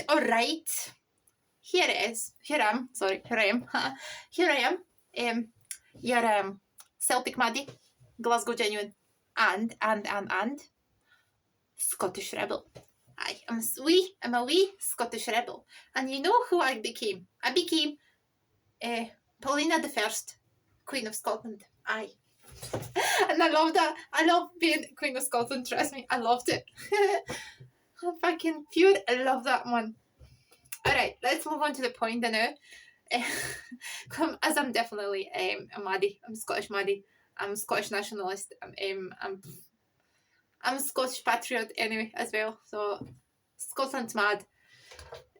All right. Here it is. Here I am. Sorry, here I am. Here I am. Your Celtic Maddie, Glasgow Genuine, and Scottish Rebel. I'm a wee Scottish Rebel. And you know who I became? I became Paulina the First, Queen of Scotland. Aye. And I love that. I love being Queen of Scotland, trust me. I loved it. I'm fucking pure. I love that one. Alright, let's move on to the point now. As I'm definitely a Maddie. I'm Scottish Maddie. I'm Scottish nationalist. I'm a Scottish patriot anyway as well. So Scotland's mad.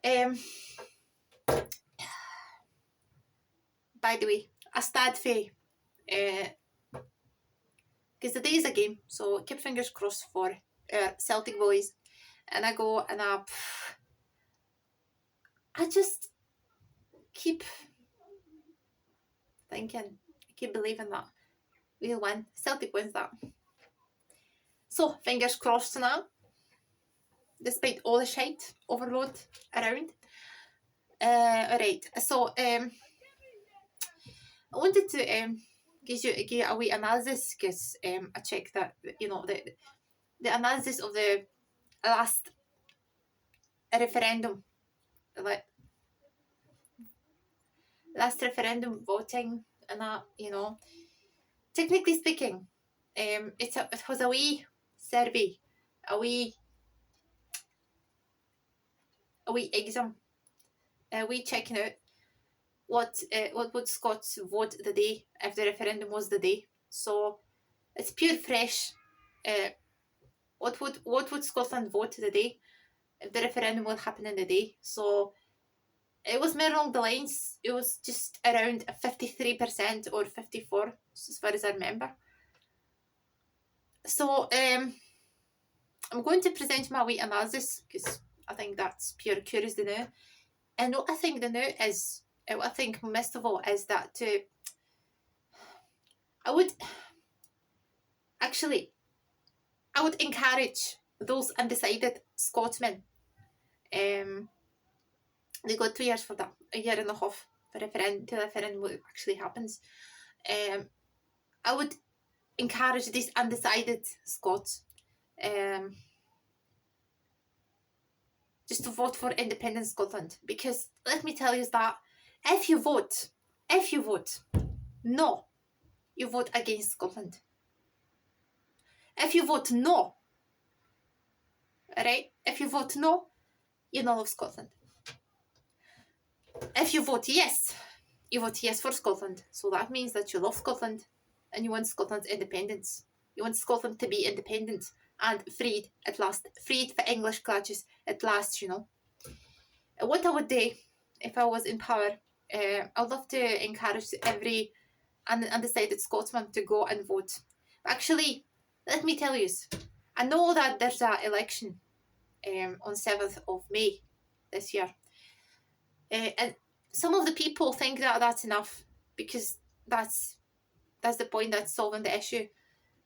By the way, I start fae. Because the day is a game, so keep fingers crossed for Celtic boys. And I go and I just keep thinking, keep believing that we'll win. Celtic wins that. So fingers crossed now, despite all the shite overload around. Alright, so I wanted to give a wee analysis, because I checked that, you know, the analysis of the last referendum, like last referendum voting and that, you know, technically speaking, it was a wee survey, a wee exam, a wee checking out what would Scots vote the day if the referendum was the day. So it's pure fresh. What would Scotland vote the day if the referendum would happen in the day? So it was more along the lines. It was just around 53% or 54%, as far as I remember. So I'm going to present my wee analysis, because I think that's pure curiosity now. And what I think the now is, what I think most of all is that I would encourage those undecided Scotsmen. They got 2 years for that, a year and a half for referendum till the referendum actually happens. I would encourage these undecided Scots just to vote for independent Scotland, because let me tell you that if you vote no, you vote against Scotland. If you vote no, alright, if you vote no, you don't love Scotland. If you vote yes, you vote yes for Scotland. So that means that you love Scotland and you want Scotland's independence. You want Scotland to be independent and freed at last. Freed for English clutches at last, you know. What I would do if I was in power, I'd love to encourage every undecided Scotsman to go and vote. Actually, let me tell you, I know that there's an election on 7th of May this year. And some of the people think that that's enough, because that's the point, that's solving the issue.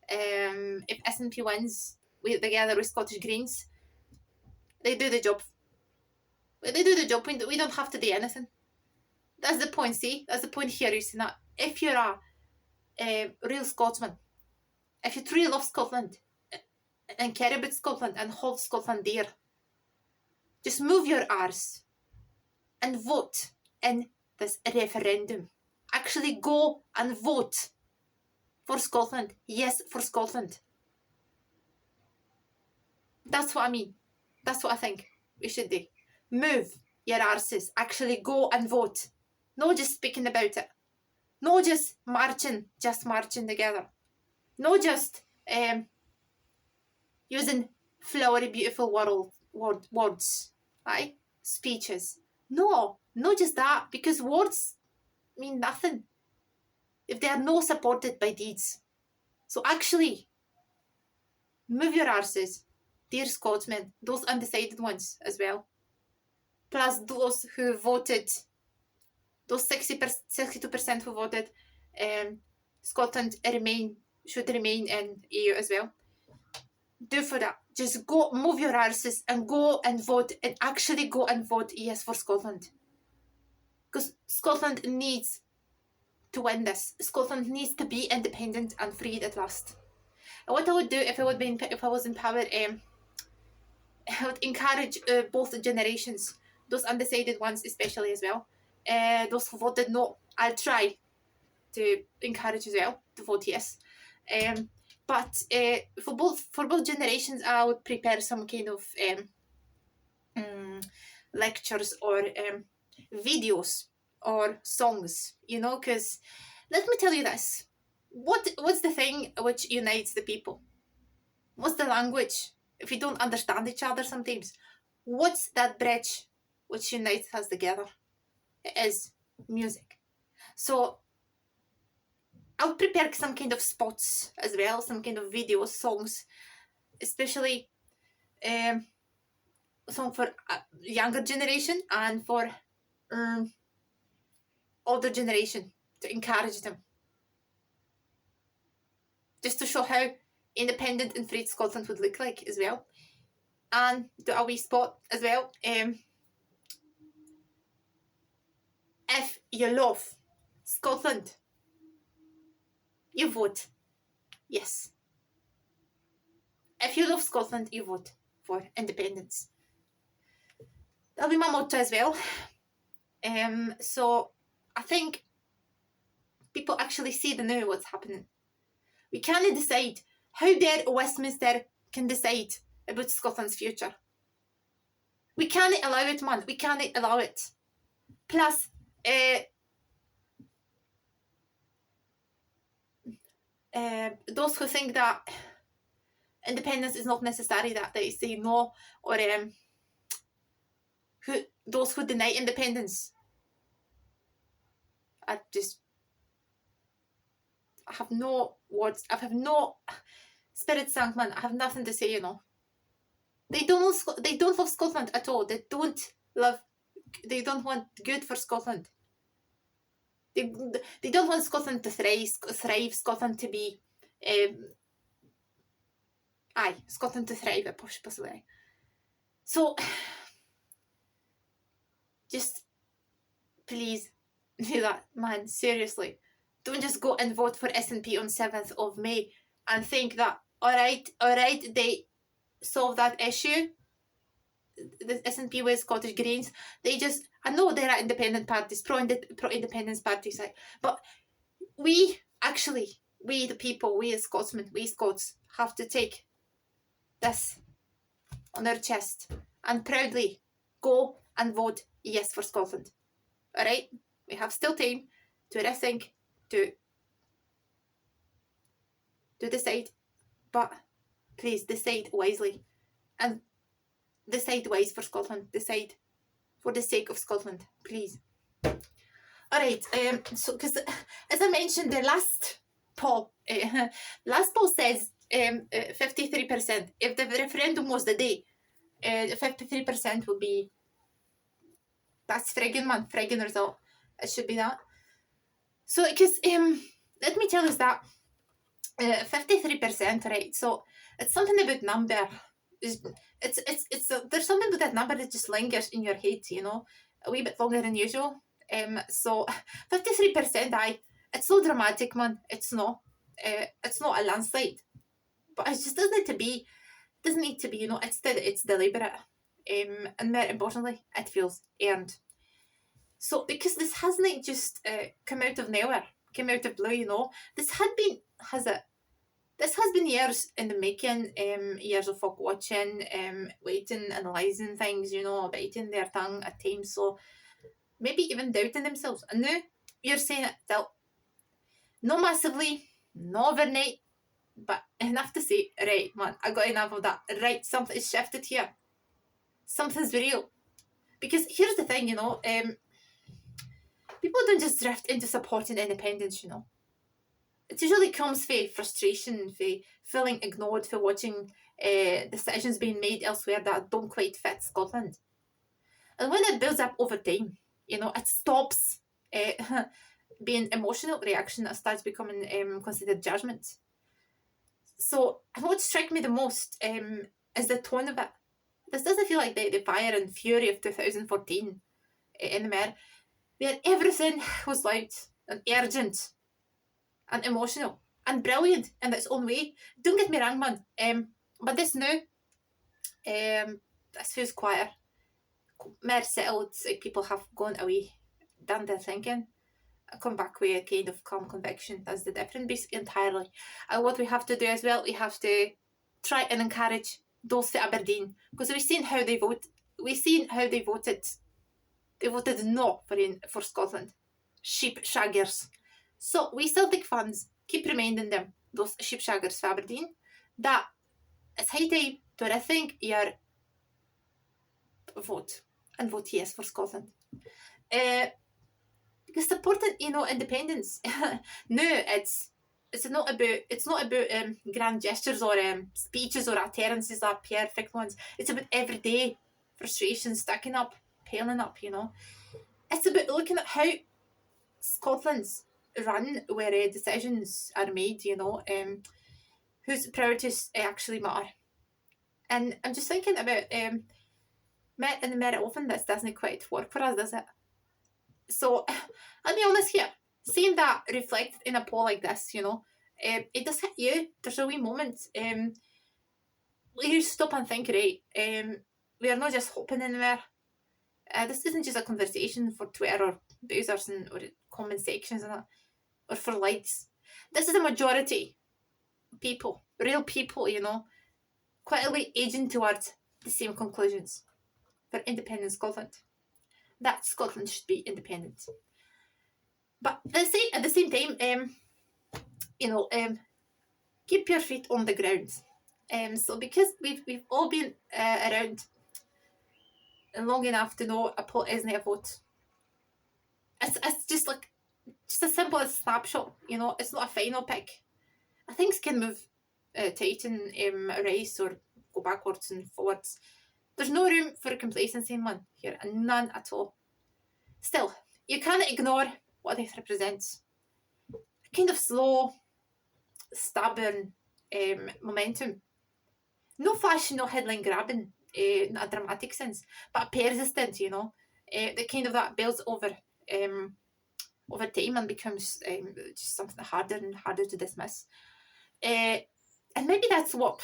If SNP wins together with Scottish Greens, they do the job. They do the job. We don't have to do anything. That's the point, see? That's the point here, is that if you're a real Scotsman, if you truly love Scotland and care about Scotland and hold Scotland dear, just move your arse and vote in this referendum. Actually go and vote for Scotland. Yes, for Scotland. That's what I mean. That's what I think we should do. Move your arses. Actually go and vote. No just speaking about it. No just marching together. No just using flowery, beautiful words, right? Speeches. No, not just that, because words mean nothing if they are not supported by deeds. So actually, move your arses, dear Scotsmen, those undecided ones as well, plus those who voted, those 62% who voted Scotland should remain in EU as well. do for that. Just go, move your arses and go and vote, and actually go and vote yes for Scotland. Because Scotland needs to win this. Scotland needs to be independent and freed at last. And what I would do if I was in power, I would encourage both generations, those undecided ones especially as well. Those who voted no, I'll try to encourage as well to vote yes. But for both generations, I would prepare some kind of lectures or videos or songs, because let me tell you this. What's the thing which unites the people? What's the language? If we don't understand each other sometimes, what's that bridge which unites us together? It is music. So I'll prepare some kind of spots as well, some kind of videos, songs, especially song for younger generation and for older generation, to encourage them, just to show how independent and free Scotland would look like as well. And do a wee spot as well. If you love Scotland, you vote yes. If you love Scotland, you vote for independence. That'll be my motto as well. So I think people actually see the now what's happening. We can't decide. How dare Westminster can decide about Scotland's future? We can't allow it, man. We can't allow it. Plus, those who think that independence is not necessary, that they say no, or those who deny independence, I have no words. I have no spirit sank, man. I have nothing to say. They don't love Scotland at all. They don't want good for Scotland. They don't want Scotland to thrive. Scotland to be Scotland to thrive, possibly. So just please do that, man. Seriously, don't just go and vote for SNP on 7th of May and think that all right, they solve that issue. The SNP with Scottish Greens, I know there are independent parties, pro-independence parties, but we the people, we as Scotsmen, we Scots have to take this on our chest and proudly go and vote yes for Scotland. All right, we have still time to rethink, to decide, but please decide wisely and decide wise for Scotland. Decide for the sake of Scotland, please. All right. So, because as I mentioned, the last poll says 53%. If the referendum was the day, 53% would be. That's friggin' result. It should be that. So, because let me tell you that 53%, right? So it's something about number. It's there's something about that number that just lingers in your head, a wee bit longer than usual. So 53%, it's so dramatic, man. It's not a landslide, but it just doesn't need to be. It's deliberate. And more importantly, it feels earned. So because this hasn't just come out of nowhere, come out of blue, this has been years in the making, years of folk watching, waiting, analysing things, biting their tongue at times, so maybe even doubting themselves. And now you're saying it still. Not massively, not overnight, but enough to say, right, man, I got enough of that. Right, something's shifted here. Something's real. Because here's the thing, people don't just drift into supporting independence, It usually comes from frustration, for feeling ignored, for watching decisions being made elsewhere that don't quite fit Scotland. And when it builds up over time, it stops being emotional reaction and starts becoming considered judgment. So what struck me the most is the tone of it. This doesn't feel like the fire and fury of 2014 in the Mer, where everything was loud and urgent and emotional and brilliant in its own way. Don't get me wrong, man. But this now, this feels quieter, more settled. Like people have gone away, done their thinking, come back with a kind of calm conviction. That's the difference entirely. And what we have to do as well, we have to try and encourage those for Aberdeen, because we've seen how they vote. We've seen how they voted. They voted no for Scotland. Sheep shaggers. So we Celtic fans keep reminding them, those sheep shaggers for Aberdeen, that it's high time to rethink your vote and vote yes for Scotland. Because supporting, independence. No, it's not about grand gestures or speeches or utterances that are perfect ones. It's about everyday frustration, stacking up, piling up. It's about looking at how Scotland's run, where decisions are made. Whose priorities actually matter. And I'm just thinking about in the Merit often this doesn't quite work for us, does it? So I'll be honest here, seeing that reflected in a poll like this, it does hit you. There's a wee moment where you stop and think, right, we are not just hopping in there. This isn't just a conversation for Twitter or boozers or comment sections and that, or for likes. This is a majority people, real people, quietly aging towards the same conclusions for independent Scotland. That Scotland should be independent. But at the same time, keep your feet on the ground. So because we've all been around long enough to know a poll isn't a vote. It's just as simple as a snapshot. It's not a final pick. Things can move tighten, rise or go backwards and forwards. There's no room for complacency in one here, and none at all. Still, you can't ignore what this represents. A kind of slow, stubborn momentum. No flash, no headline grabbing, in a dramatic sense, but persistent, the kind of that builds over time and becomes just something harder and harder to dismiss. And maybe that's what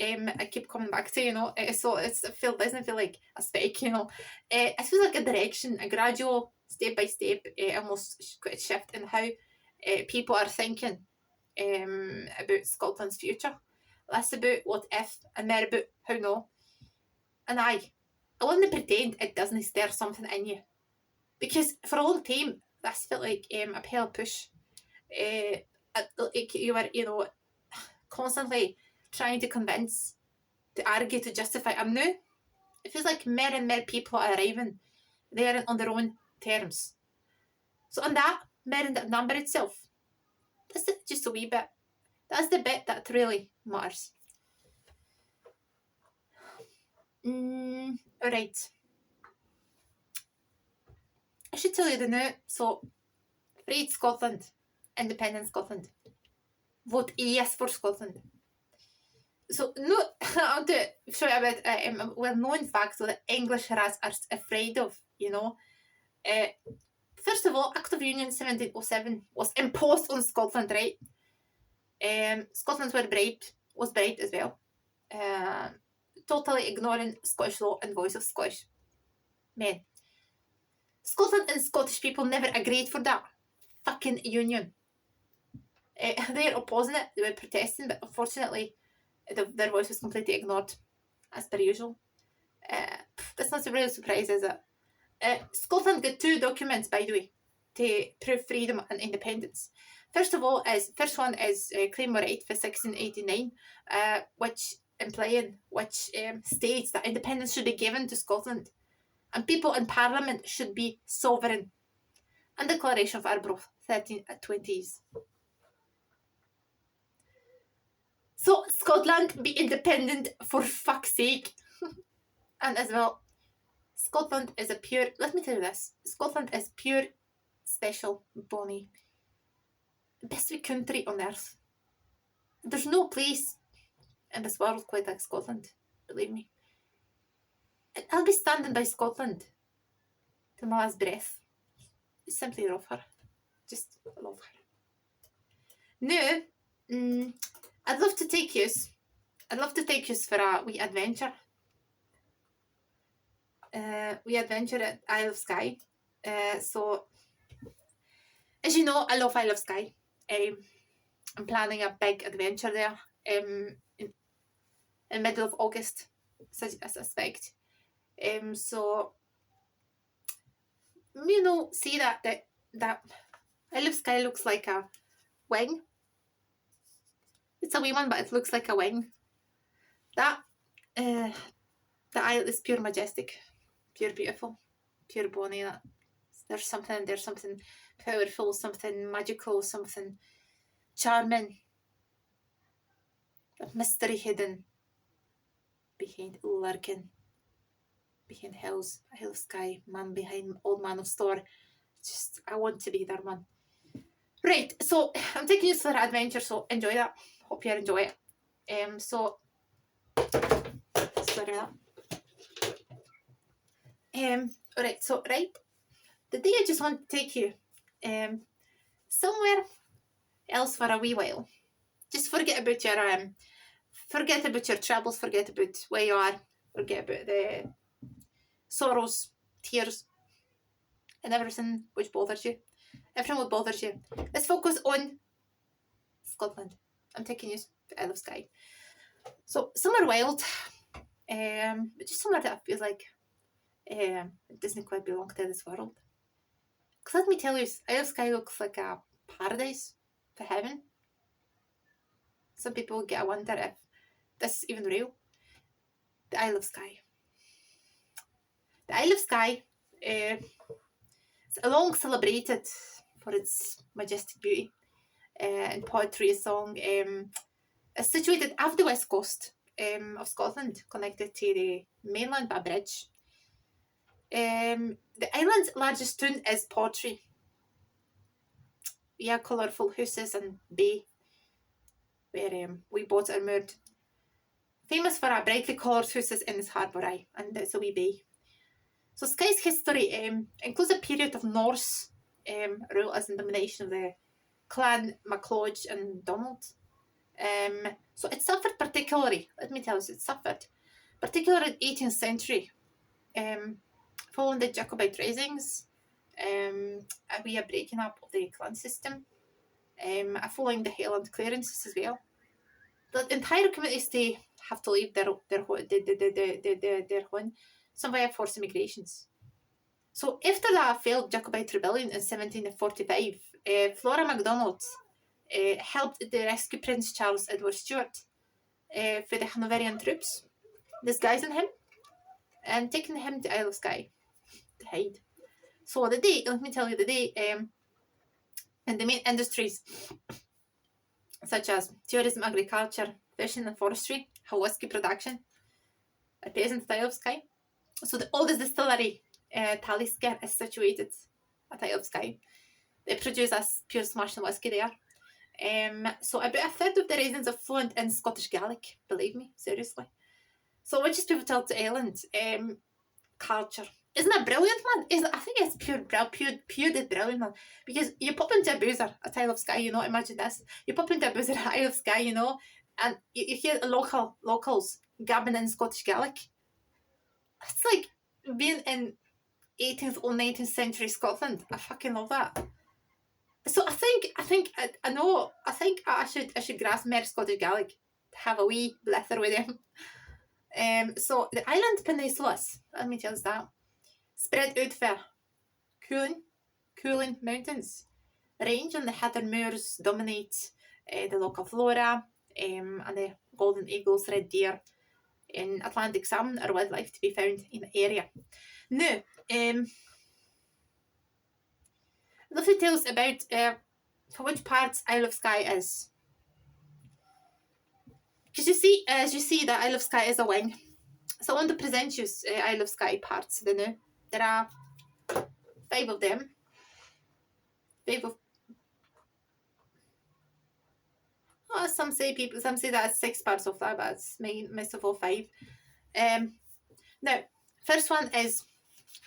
I keep coming back to, so it doesn't feel like a spec, it feels like a direction, a gradual, step by step, almost quite a shift in how people are thinking about Scotland's future. Less about what if and more about how no. And I wouldn't pretend it doesn't stir something in you, because for a long time this felt like a pale push. Like you were, constantly trying to convince, to argue, to justify. And now it feels like more and more people are arriving there on their own terms. So on that, more in that number itself, that's just a wee bit. That's the bit that really matters. Alright. I should tell you the now. So, Freed Scotland, Independent Scotland. Vote yes for Scotland. So, no, I'll do it. Show you about a well-known fact that English are afraid of, First of all, Act of Union 1707 was imposed on Scotland, right? Scotland was bribed as well. Totally ignoring Scottish law and voice of Scottish men. Scotland and Scottish people never agreed for that fucking union. They're opposing it, they were protesting, but unfortunately their voice was completely ignored, as per usual. That's not a real surprise, is it? Scotland got 2 documents, by the way, to prove freedom and independence. First one is Claim of Right for 1689, which states that independence should be given to Scotland and people in Parliament should be sovereign. And Declaration of Arbroath, 1320s. So Scotland be independent, for fuck's sake. And as well, Scotland is let me tell you this, Scotland is pure, special, bonny, best country on earth. There's no place in this world quite like Scotland, believe me. I'll be standing by Scotland till my last breath. I simply love her. Just love her. Now, I'd love to take you for a wee adventure. We adventure at Isle of Skye. So, as you know, I love Isle of Skye. I'm planning a big adventure there in the middle of August, I suspect. So, you know, see that Isle of Skye looks like a wing. It's a wee one, but it looks like a wing. That the isle is pure majestic, pure beautiful, pure bonny. There's something powerful, something magical, something charming, a mystery hidden behind lurking behind hills, Isle of Skye, man behind old man of store. Just I want to be there, man. Right, so I'm taking you for an adventure, so enjoy that. Hope you enjoy it. So sorry that. Alright, so today I just want to take you somewhere else for a wee while. Just forget about your troubles, forget about where you are, forget about the sorrows, tears, and everything which bothers you. Everything what bothers you. Let's focus on Scotland. I'm taking you to Isle of Skye. So somewhere wild, just somewhere that I feel like it doesn't quite belong to this world. Because let me tell you, Isle of Skye looks like a paradise for heaven. Some people get a wonder if this is even real. The Isle of Skye. The Isle of Skye is long celebrated for its majestic beauty and poetry song. It's situated off the west coast of Scotland, connected to the mainland by a bridge. The island's largest town is Portree. Yeah, colourful houses and bay where wee boats are moored. Famous for our brightly coloured houses in its harbour, and it's a wee bay. So Skye's history includes a period of Norse rule as in domination of the clan MacLeod and Donald. So it suffered particularly, let me tell you, particularly in the 18th century, following the Jacobite risings, we are breaking up of the clan system, following the Highland clearances as well. The entire communities they have to leave their home, some via forced immigrations. So after that failed Jacobite rebellion in 1745, Flora MacDonald helped the rescue Prince Charles Edward Stuart for the Hanoverian troops, disguising him and taking him to Isle of Skye to hide. So let me tell you, and the main industries such as tourism, agriculture, fishing and forestry, whiskey production are present at Isle of Skye. So the oldest distillery, Talisker, is situated at Isle of Skye. They produce us pure smashing whiskey there. So about a third of the residents are fluent in Scottish Gaelic, believe me, seriously. So which is pivotal to Ireland. Culture. Isn't that brilliant, man? I think it's pure brilliant, man. Because you pop into a boozer at Isle of Skye, you know, imagine this. You pop into a boozer at Isle of Skye, you know, and you hear locals gabbing in Scottish Gaelic. It's like being in 18th or 19th century Scotland. I fucking love that. So I think I should grasp more Scottish Gaelic to have a wee blether with them. So the island peninsulas, let me tell you that, spread out for cooling mountains. Range on the heather moors dominate the local flora, and the golden eagles, red deer, and Atlantic salmon are wildlife to be found in the area. Now, I'd love to tell us about for which parts Isle of Skye is. Because as you see, the Isle of Skye is a wing. So I want to present you Isle of Skye parts. There are 5 of them. 5 of Oh, some say that's 6 parts of that, but it's most of all 5. Now, first one is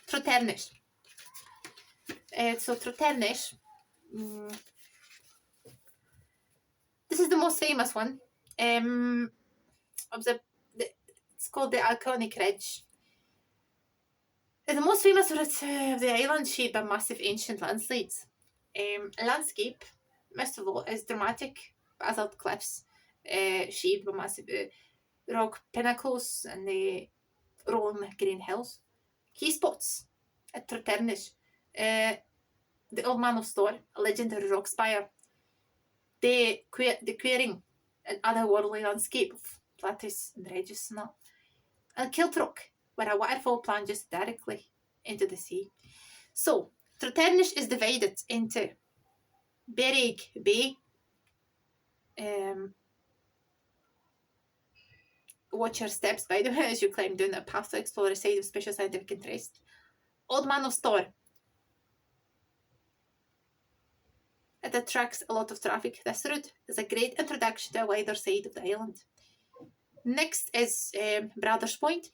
Trotternish. So Trotternish, this is the most famous one. Of it's called the Iconic Ridge. The most famous for its the island shaped by massive ancient landslides. A landscape, most of all, is dramatic basalt cliffs, shaped by massive rock pinnacles and the rolling green hills. Key spots at Trotternish, the Old Man of Storr, a legendary rock spire, the queering, an otherworldly landscape of plateaus and ridges and that, and Kiltrock, where a waterfall plunges directly into the sea. So, Trotternish is divided into Berrig Bay, watch your steps by the way as you climb down a path to explore a site of special scientific interest. Old Man of Storr. It attracts a lot of traffic. This route is a great introduction to a wider side of the island. Next is Brothers Point.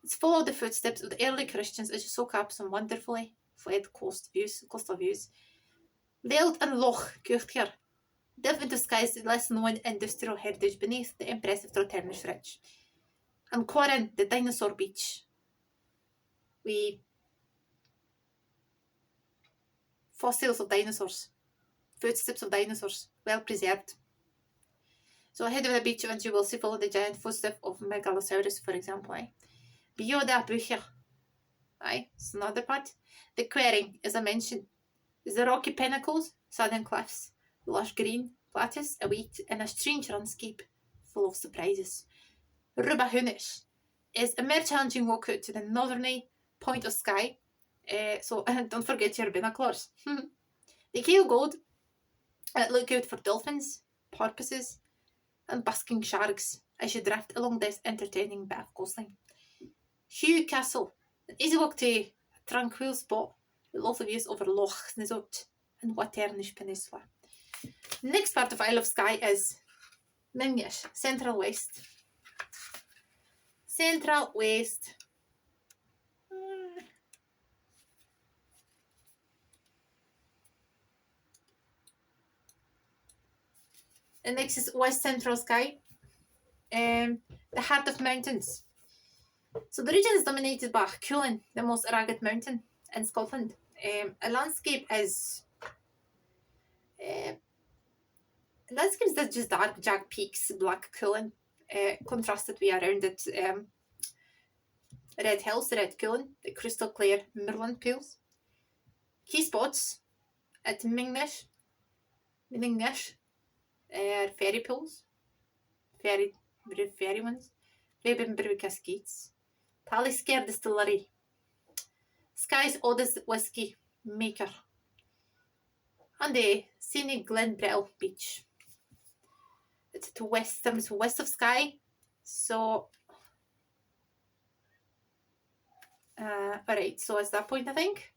It's follow the footsteps of the early Christians as you soak up some wonderfully fled coastal views. Veld and Loch Kuchtger delve into Skye's less known industrial heritage beneath the impressive Trotternish Ridge. And Corin, the dinosaur beach. Fossils of dinosaurs, footsteps of dinosaurs, well preserved. So ahead of the beach, and you will see follow the giant footsteps of Megalosaurus, for example. Beyond that, Bucher. It's another part. The quarrying, as I mentioned, is the rocky pinnacles, sudden cliffs, lush green plateaus await in a strange landscape full of surprises. Rubahunish is a more challenging walkout to the northerny point of Skye. So don't forget your binoculars. The Kale Gold, look out for dolphins, porpoises, and basking sharks as you drift along this entertaining bit of coastline. Hugh Castle, an easy walk to a tranquil spot with lots of views over Loch Nizot and Waternish Peninsula. Next part of Isle of Skye is Mingish, Central West. Central West. And next is West Central Skye, the heart of mountains. So the region is dominated by Cullen, the most rugged mountain in Scotland. A landscape is just dark jagged peaks, black Cullen, contrasted with around it red hills, the red Cullen, the crystal clear moorland pools. Key spots at Mingnish, ferry pools, ferry ones, Ravenbrew Cascades, Talisker Distillery, Skye's oldest whisky maker, and the scenic Glenbrittle Beach. It's to west of Skye, so alright, so it's that point I think.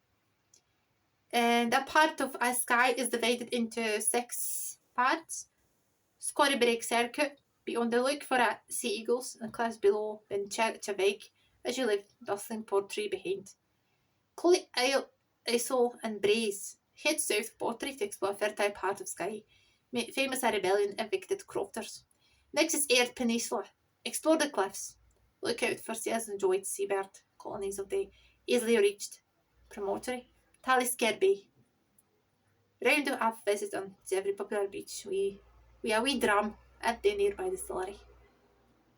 And that part of Skye is divided into 6 parts. Scorrybreak Circuit, be on the look for sea eagles and cliffs below in Chavig as you leave bustling Portree behind. Coley Isle and Braes. Head south Portree to explore a fertile part of Skye. Famous a rebellion evicted crofters. Next is Aird Peninsula. Explore the cliffs. Look out for seals and joined seabird colonies of the easily reached promontory. Talisker Bay. Round up visit on every popular beach we a wee dram at the nearby distillery.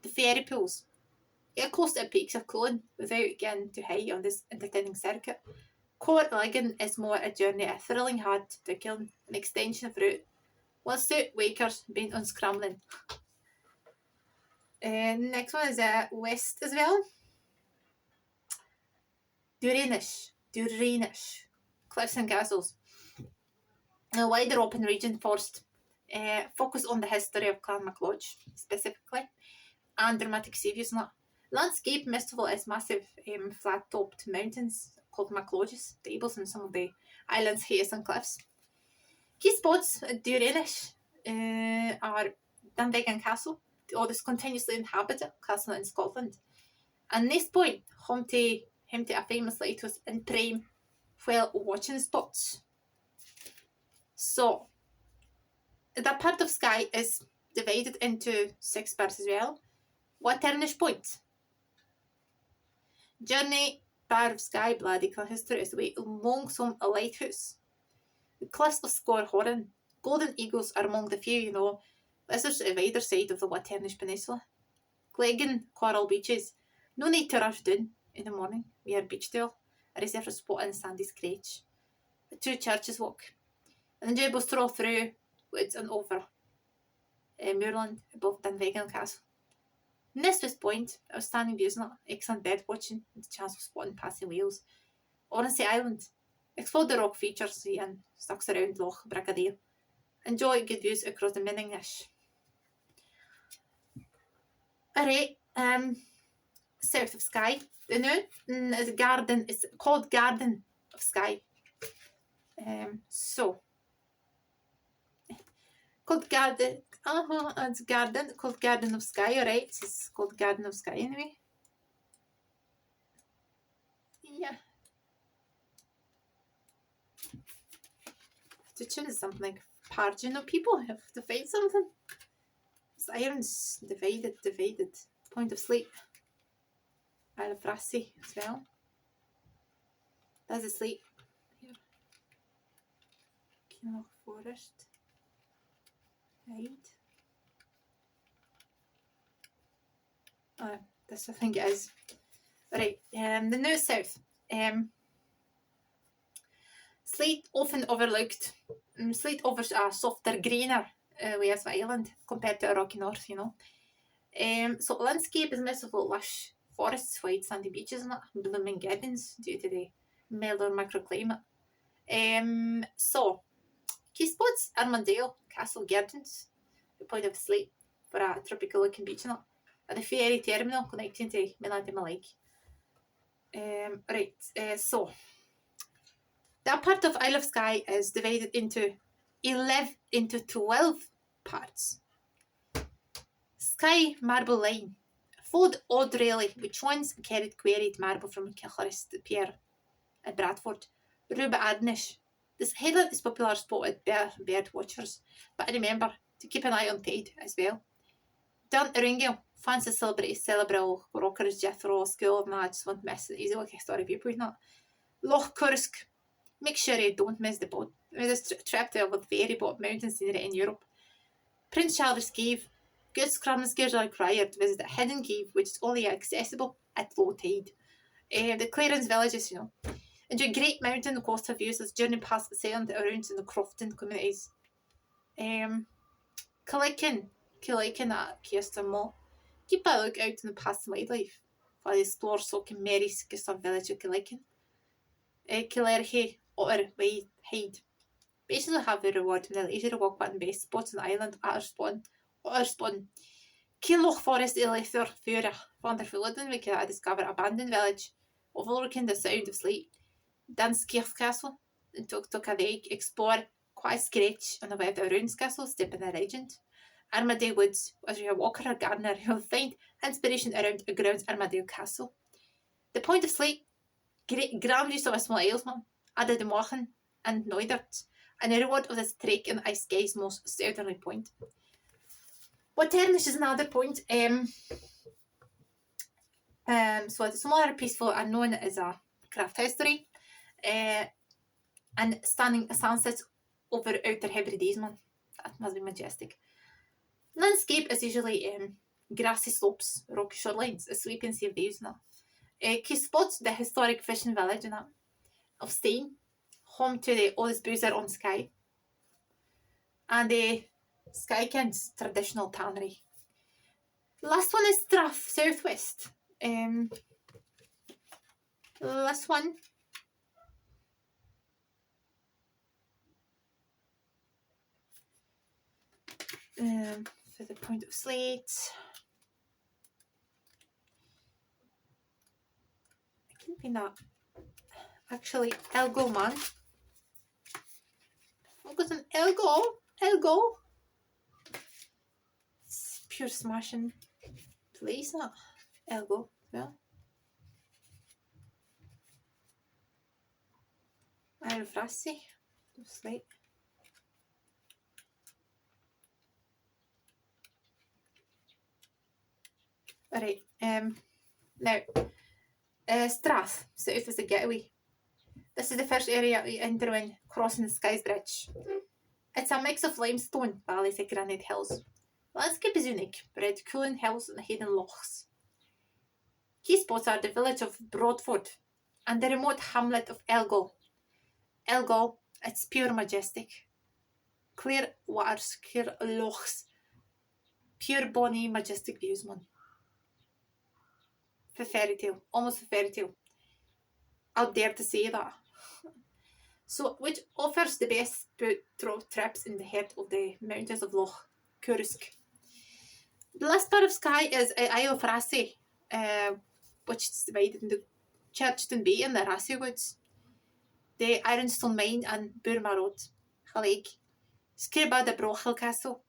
The ferry pools. Get close to the peaks of Cullen without getting too high on this entertaining circuit. Court Ligon is more a journey, a thrilling hard to Cullen, an extension of route. One suit wakers been unscrambling. Next one is west as well. Duranish, cliffs and castles. A wider open region first. Focus on the history of Clan MacLodge specifically, and dramatic sea views. Landscape festival is massive flat-topped mountains called MacLodges, tables and some of the island's heights and cliffs. Key spots at Duranish, are Dunvegan Castle, the oldest continuously inhabited castle in Scotland. And this point, home to a famous lighthouse in prime whale watching spots. So, that part of Skye is divided into 6 parts as well. Waternish Point. Journey bar of Skye Bloody history is the way along some a lighthouse. The cliffs of Scorehorn, golden eagles are among the few, lizards at either side of the Waternish Peninsula. Glegan coral beaches, no need to rush down in the morning. We are beach dale, a reserved spot in Sandy's Craig. The 2 churches walk. An enjoyable stroll through woods and over moorland above Dunvegan Castle. Neswith Point, outstanding views and excellent bird watching and the chance of spotting passing whales. Oronsay Island, explore the rock features and stocks around Loch Brigadier. Enjoy good views across the Minningish. Alright, south of Skye. The new is garden. It's called Garden of Skye. Called Garden. It's Garden called Garden of Skye. Alright, it's called Garden of Skye anyway. Yeah. To choose something like part, people have to find something. It's irons divided. Point of Sleep. Isle of Rassy as well. There's a sleep here. Kinloch Forest. Right. This I think it is. Right, the New South. Slate often overlooked. Slate offers a softer, greener way of Ireland compared to a rocky north, So landscape is mixed with lush forests, wide sandy beaches and blooming gardens due to the milder microclimate. So key spots: Armadale Castle Gardens, the point of Slate for a tropical looking beach and the ferry terminal connecting to mainland Lake. So that part of Isle of Skye is divided into 12 parts. Skye Marble Line, followed Odd Rayleigh, which once carried quarried marble from Kilchrist, Pier and Bradford. Ruba Adnish. This headland is a popular spot with bird watchers, but remember to keep an eye on tide as well. Dun Erringale, fancy celebrity Celebril, Rockers, Jethro, School of Lads, won't miss it. Easy like a story people, not. Loch Kursk, make sure you don't miss the boat. This trip to the ferry boat mountain scenery in Europe. Prince Charles Cave, good scrumsgers are required to visit a hidden cave which is only accessible at low tide. The Clarence villages, enjoy great mountain and coastal views as journey past the silent around in the Crofton communities. Killican at Kirsten. Keep a look out in the past wildlife while you explore Soaking Mary's Gustave village of Killican. Killerhay, Otter, Wade, Hyde. Basically have the reward when the leisure walk one best spots on the island, Otterspawn. Kinloch Forest, Elether, Fura, wonderful London, we can discover abandoned village, overlooking the sound of sleep. Dunskirk Castle, in Tukadeg, explore quite scratch on the web of Runes Castle, step in the legend. Armadale Woods, as you're a walker or gardener, you'll find inspiration around a ground Armadale Castle. The Point of Sleep, grand use of a small Aylesman, added the Mochen and Neudert, and the reward of this trek in Ice Skye's most southerly point. Waternish is another point. So the smaller peaceful are known as a craft history, and stunning sunsets over Outer Hebrides, man. That must be majestic. Landscape is usually grassy slopes, rocky shorelines, a sweeping sea of views. Key spots: the historic fishing village of Skye, home to the oldest bruiser on Skye, and the Skykins traditional tannery. Last one is Strath, southwest. Last one. For the Point of Slate. I can be not. Actually, Elgo, man. Focus on Elgo. pure smashing place, that. Elgo, well. Isle of Rassay. Slight. Alright, now, Strath, south is the getaway. This is the first area we enter when crossing the Skye's Bridge. It's a mix of limestone valleys and granite hills. The landscape is unique, red cooling hills and hidden lochs. Key spots are the village of Broadford and the remote hamlet of Elgol. Elgol, it's pure majestic. Clear waters, clear lochs, pure bonny majestic views, man. For fairy tale, almost a fairy tale. I'll dare to say that. So, which offers the best boat trips in the heart of the mountains of Loch Kursk. The last part of Skye is Isle of Rassay, which is divided into Churchton Bay and the Rassay Woods, the Ironstone Mine and Burma Road, Hallaig, Skirba de Brochel Castle,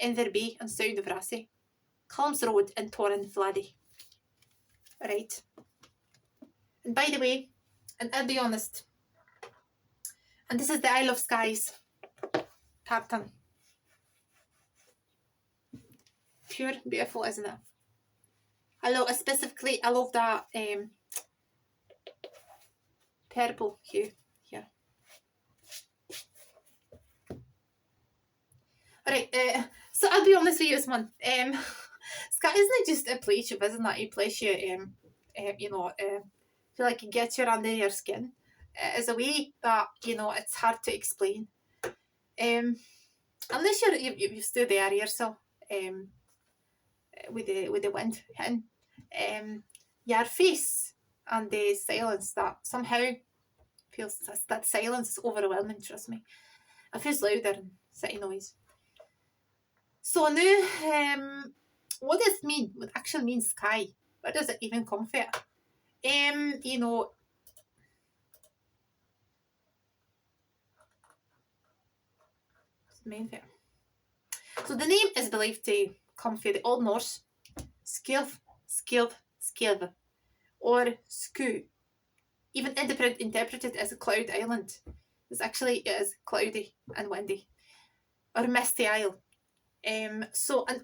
Inver Bay and Sound of Rassay, Calms Road and Torrin Fladdy. Right. And by the way, and I'll be honest, and this is the Isle of Skye's pattern. Pure beautiful, isn't it? I love that purple hue here. Alright, so I'll be honest with you, man. Skye isn't just a place you visit, that a place you feel like it gets you under your skin. It's a way that, it's hard to explain. Unless you've stood there yourself, with the wind hitting, your face and the silence that somehow feels, that silence is overwhelming, trust me. It feels louder than city noise. So now, what does it mean? What actually means Skye? Where does it even come from? So the name is believed to come from the Old Norse skilv, or sku, even interpreted as a cloud island. It is cloudy and windy, or misty isle. And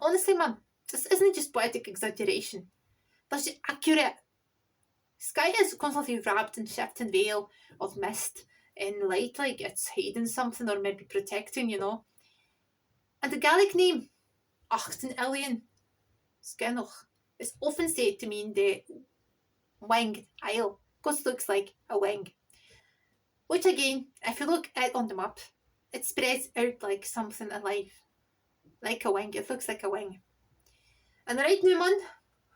honestly, man, this isn't just poetic exaggeration. That's just accurate. Skye is constantly wrapped in shifting veil of mist and light, like it's hiding something or maybe protecting, And the Gaelic name, Achtan Ilion, Skenoch, is often said to mean the winged isle, because it looks like a wing. Which again, if you look at on the map, it spreads out like something alive. Like a wing, it looks like a wing. And right now, man,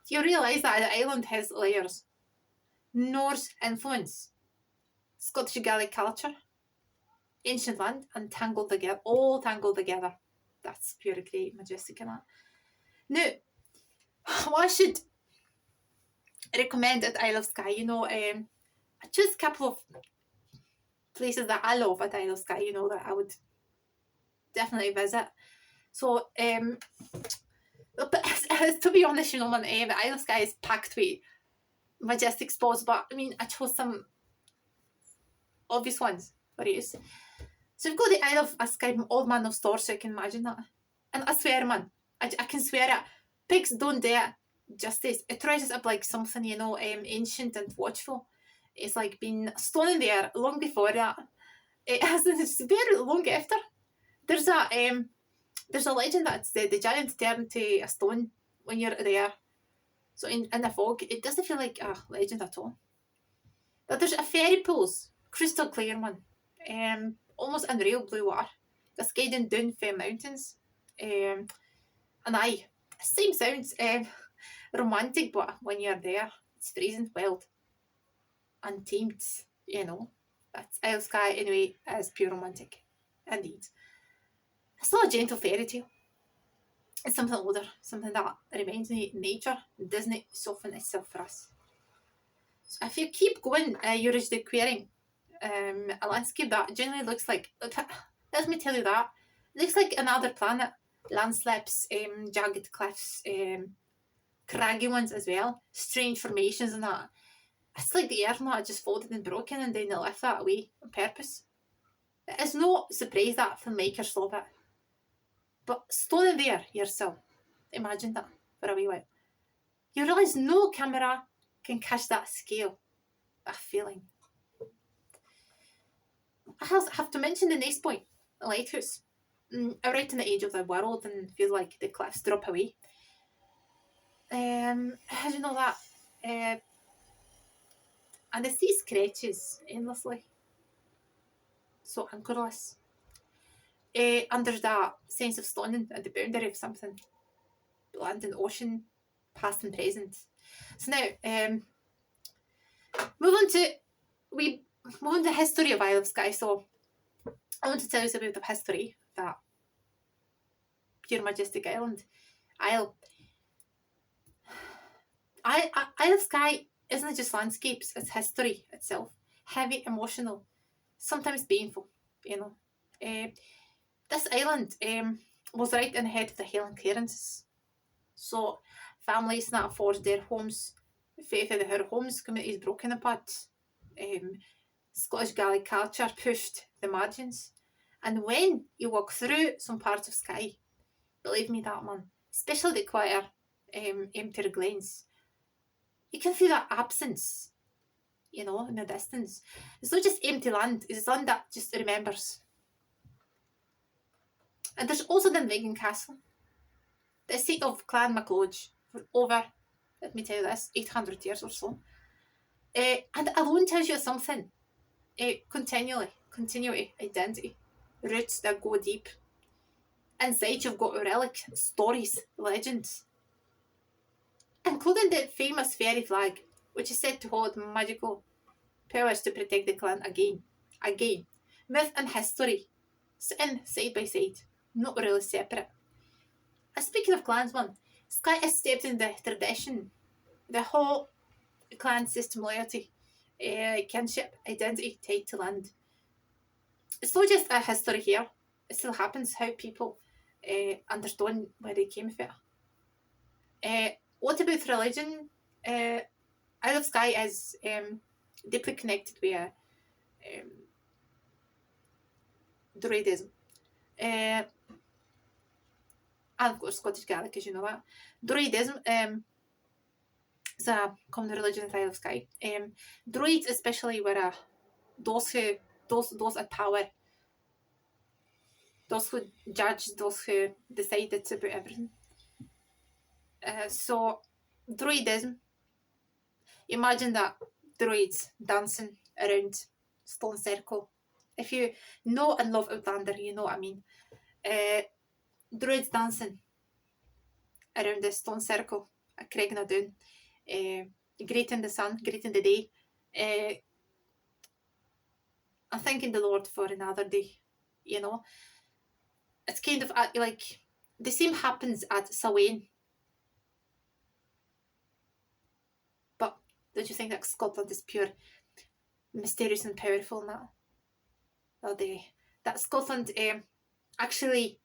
you realise that the island has layers. Norse influence, Scottish Gaelic culture, ancient land, and all tangled together. That's pure great, majestic and that. Now, what I should recommend at Isle of Skye, I choose a couple of places that I love at Isle of Skye, that I would definitely visit. So, but to be honest, man, the Isle of Skye is packed with majestic spots, but I mean, I chose some obvious ones for you. So we've got the Isle of Skye, Old Man of Stores, so you can imagine that. And I swear, man, I can swear it, pigs don't do it justice. It dresses up like something, ancient and watchful. It's like been stolen there long before that. It's very long after. There's a legend that the giant turned to a stone when you're there. So in the fog, it doesn't feel like a legend at all. But there's a fairy pools, crystal clear, man. Almost unreal blue water, cascading down from mountains. And same sounds romantic, but when you're there, it's freezing wild, untamed, That's Isle of Skye anyway, as pure romantic, indeed. It's not a gentle fairy tale. It's something older, something that reminds me of nature and doesn't soften itself for us. So if you keep going, you reach the clearing, a landscape that generally looks like, let me tell you that, it looks like another planet. landslips, jagged cliffs, craggy ones as well, strange formations and that. It's like the earth not just folded and broken and then they left that away on purpose. It is no surprise that filmmakers saw that. But standing there yourself, imagine that for a wee while. You realise no camera can catch that scale, that feeling. I have to mention the next point, the lighthouse. Right in the edge of the world and feels like the cliffs drop away. How do you know that? And the sea scratches endlessly. So anchorless. And there's that sense of standing at the boundary of something. Land and ocean, past and present. So now, move on to history of Isle of Skye. So I want to tell you about the history of that pure majestic island. Isle of Skye isn't just landscapes, it's history itself. Heavy, emotional, sometimes painful, you know. This island was right in the head of the Highland clearances. So families that afford their homes, faith in their homes, communities broken apart. Scottish Gaelic culture pushed the margins. And when you walk through some parts of Skye, believe me that man, especially the quieter, emptier glens, you can feel that absence, you know, in the distance. It's not just empty land, it's land that just remembers. And there's also the Vegan Castle, the seat of Clan MacLodge for over, let me tell you this, 800 years or so. And alone tells you something. Continuity, identity, roots that go deep. Inside you've got relic, stories, legends, including the famous fairy flag, which is said to hold magical powers to protect the clan again. Myth and history, sitting side by side, not really separate. And speaking of clansmen, Skye has stepped in the tradition, the whole clan system loyalty, kinship, identity tied to land. It's not just a history here, it still happens how people understand where they came from. What about religion? Isle of Skye is deeply connected with Druidism. And of course Scottish Gaelic, as you know that. Druidism is a common religion in Isle of Skye. Druids especially were those at power, those who judged, those who decided about everything. So Druidism, imagine that druids dancing around stone circle. If you know and love Outlander, you know what I mean. Druids dancing around the stone circle at Craignadoon, greeting the sun, greeting the day, and thanking the Lord for another day, you know. It's kind of like the same happens at Samhain. But don't you think that Scotland is pure mysterious and powerful now? That Scotland actually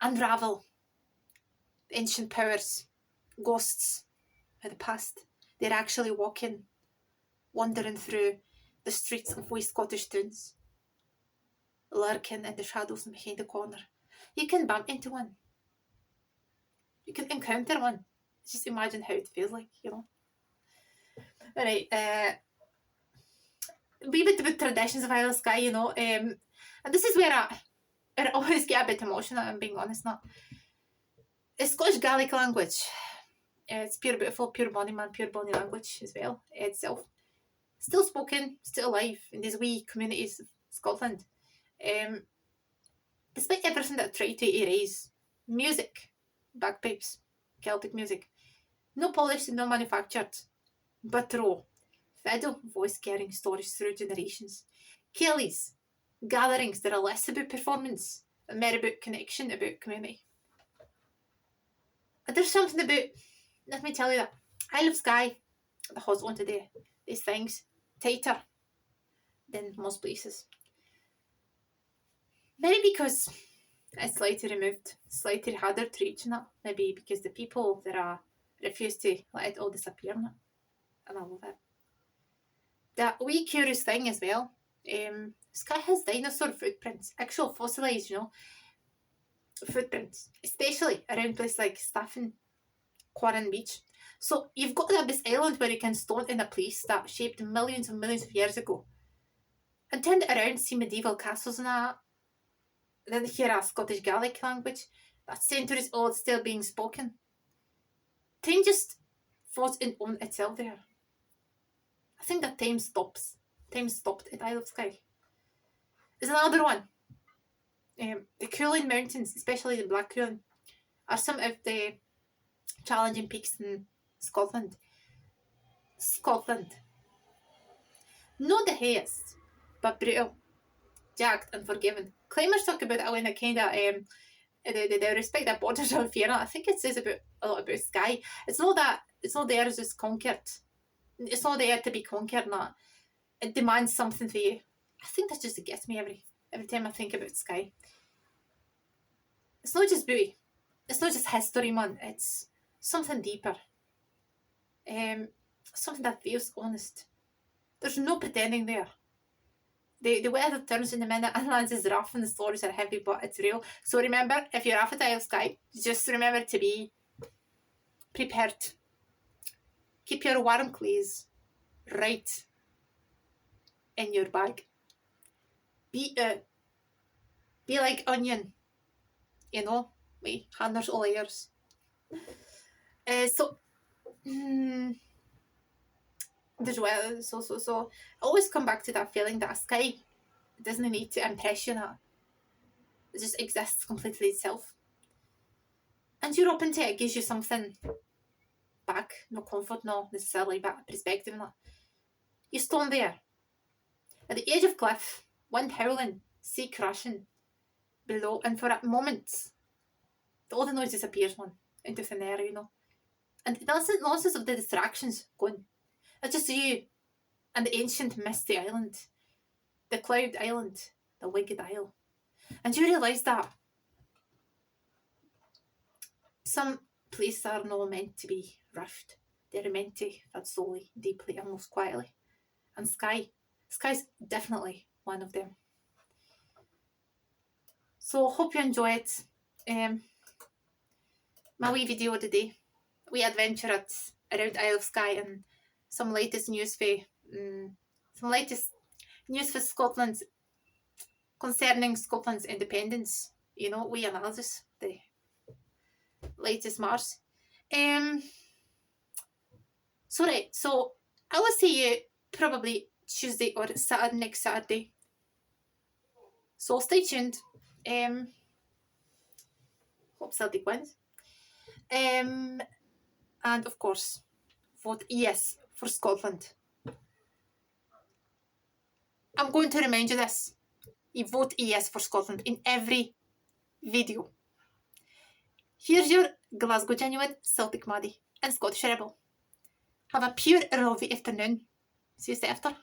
unravel ancient powers, ghosts of the past. They're actually wandering through the streets of West Scottish towns, lurking in the shadows and behind the corner. You can bump into one. You can encounter one. Just imagine how it feels like, you know. Alright, wee bit about traditions of Isle of Skye, you know, and this is where I always get a bit emotional, I'm being honest now. It's Scottish Gaelic language. It's pure beautiful, pure bonny language as well, itself. Still spoken, still alive in these wee communities of Scotland. Despite everything that tried to erase music, bagpipes, Celtic music, no polished, no manufactured, but raw, fiddle voice carrying stories through generations. Kelly's gatherings that are less about performance and more about connection, about community. And there's something about, let me tell you that, Isle of Skye that holds on to these things tighter than most places. Maybe because it's slightly removed, slightly harder to reach now. Maybe because the people that are refuse to let it all disappear now. And I love it. That wee curious thing as well. Skye has dinosaur footprints, actual fossilised, footprints, especially around places like Staffen, Quarren Beach. So you've got this island where you can stand in a place that shaped millions and millions of years ago and turn it around, see medieval castles and that, then hear a Scottish Gaelic language that centuries old still being spoken. Time just fought in on itself there. I think that time stops. Time stopped at Isle of Skye. There's another one. The Cuillin Mountains, especially the Black Cuillin, are some of the challenging peaks in Scotland. Not the highest, but brutal, jagged and forgiving. Climbers talk about it when they kind of the respect that borders on fear. I think it says a lot about Skye. It's not there as just conquered. It's not there to be conquered. Not. It demands something for you. I think that just gets me every time I think about Skye. It's not just beauty. It's not just history, man. It's something deeper. Something that feels honest. There's no pretending there. The weather turns in a minute and lands is rough and the stories are heavy, but it's real. So remember, if you're off at Isle of Skye, just remember to be prepared. Keep your warm clothes right in your bag. Be like onion, with hundreds of layers. There's well, so I always come back to that feeling that Skye doesn't need to impress you. That it just exists completely itself, and you're open to it. It gives you something back, no comfort, no necessarily, but perspective. And that you stand there at the edge of cliff, wind howling, sea crashing below, and for a moment, all the noise disappears, man, into thin air, and that's the nonsense of the distractions gone. It's just you and the ancient misty island, the cloud island, the wicked isle. And you realise that some places are not meant to be rushed. They're meant to feel slowly, deeply, and most quietly. And Skye's definitely one of them. So hope you enjoy it. My wee video today. We adventure around Isle of Skye and some latest news for Scotland concerning Scotland's independence. We analysis the latest Mars. So I will see you probably Tuesday or next Saturday. So stay tuned. Hope Celtic wins. And of course, vote yes for Scotland. I'm going to remind you this. You vote yes for Scotland in every video. Here's your Glasgow Genuine, Celtic Maddie, and Scottish Rebel. Have a pure and lovely afternoon. See you after.